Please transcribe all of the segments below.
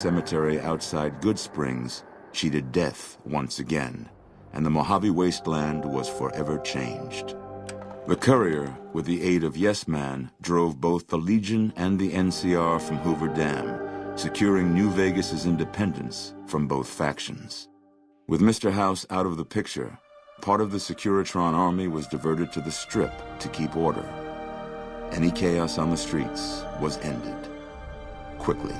cemetery outside Goodsprings cheated death once again, and the Mojave Wasteland was forever changed. The courier, with the aid of Yes Man, drove both the Legion and the NCR from Hoover Dam, securing New Vegas's independence from both factions. With Mr. House out of the picture, part of the Securitron army was diverted to the Strip to keep order. Any chaos on the streets was ended. Quickly.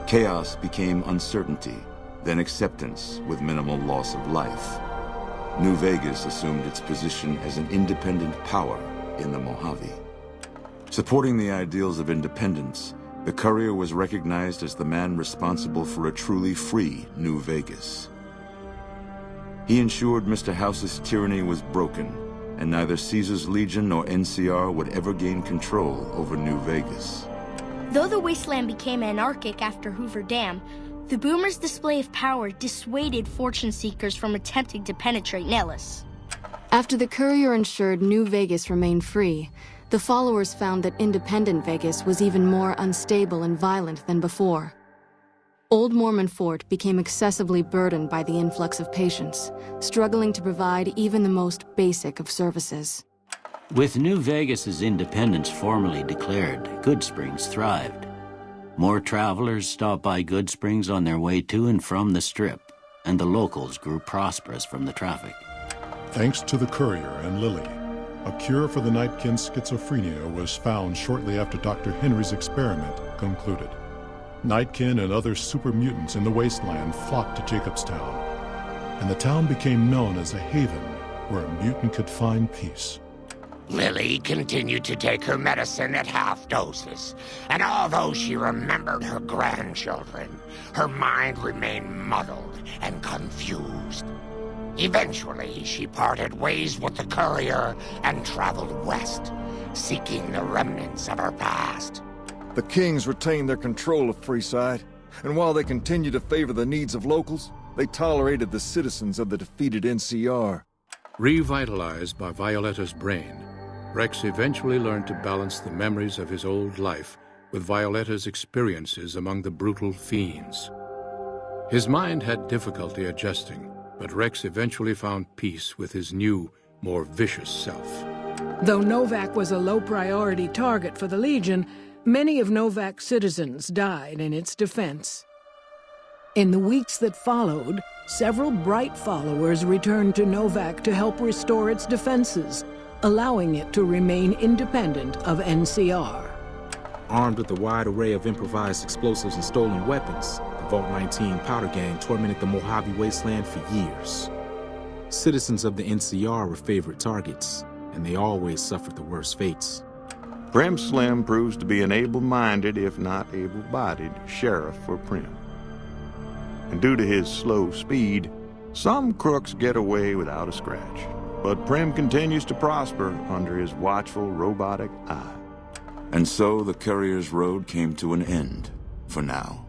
Chaos became uncertainty, then acceptance with minimal loss of life. New Vegas assumed its position as an independent power in the Mojave. Supporting the ideals of independence, the courier was recognized as the man responsible for a truly free New Vegas. He ensured Mr. House's tyranny was broken, and neither Caesar's Legion nor NCR would ever gain control over New Vegas. Though the wasteland became anarchic after Hoover Dam, the Boomers' display of power dissuaded fortune seekers from attempting to penetrate Nellis. After the courier ensured New Vegas remained free, the followers found that independent Vegas was even more unstable and violent than before. Old Mormon Fort became excessively burdened by the influx of patients, struggling to provide even the most basic of services. With New Vegas's independence formally declared, Goodsprings thrived. More travelers stopped by Goodsprings on their way to and from the Strip, and the locals grew prosperous from the traffic. Thanks to the courier and Lily, a cure for the Nightkin schizophrenia was found shortly after Dr. Henry's experiment concluded. Nightkin and other super mutants in the wasteland flocked to Jacobstown, and the town became known as a haven where a mutant could find peace. Lily continued to take her medicine at half doses, and although she remembered her grandchildren, her mind remained muddled and confused. Eventually, she parted ways with the courier and traveled west, seeking the remnants of her past. The Kings retained their control of Freeside, and while they continued to favor the needs of locals, they tolerated the citizens of the defeated NCR. Revitalized by Violetta's brain, Rex eventually learned to balance the memories of his old life with Violetta's experiences among the brutal fiends. His mind had difficulty adjusting, but Rex eventually found peace with his new, more vicious self. Though Novac was a low-priority target for the Legion, many of Novac's citizens died in its defense. In the weeks that followed, several Bright followers returned to Novac to help restore its defenses, allowing it to remain independent of NCR. Armed with a wide array of improvised explosives and stolen weapons, the Vault 19 Powder Gang tormented the Mojave Wasteland for years. Citizens of the NCR were favorite targets, and they always suffered the worst fates. Prim Slim proves to be an able-minded, if not able-bodied, sheriff for Prim. And due to his slow speed, some crooks get away without a scratch. But Prim continues to prosper under his watchful, robotic eye. And so the courier's road came to an end, for now.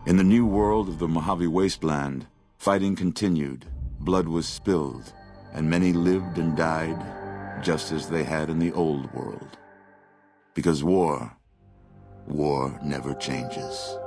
In the new world of the Mojave Wasteland, fighting continued, blood was spilled, and many lived and died just as they had in the old world. Because war never changes.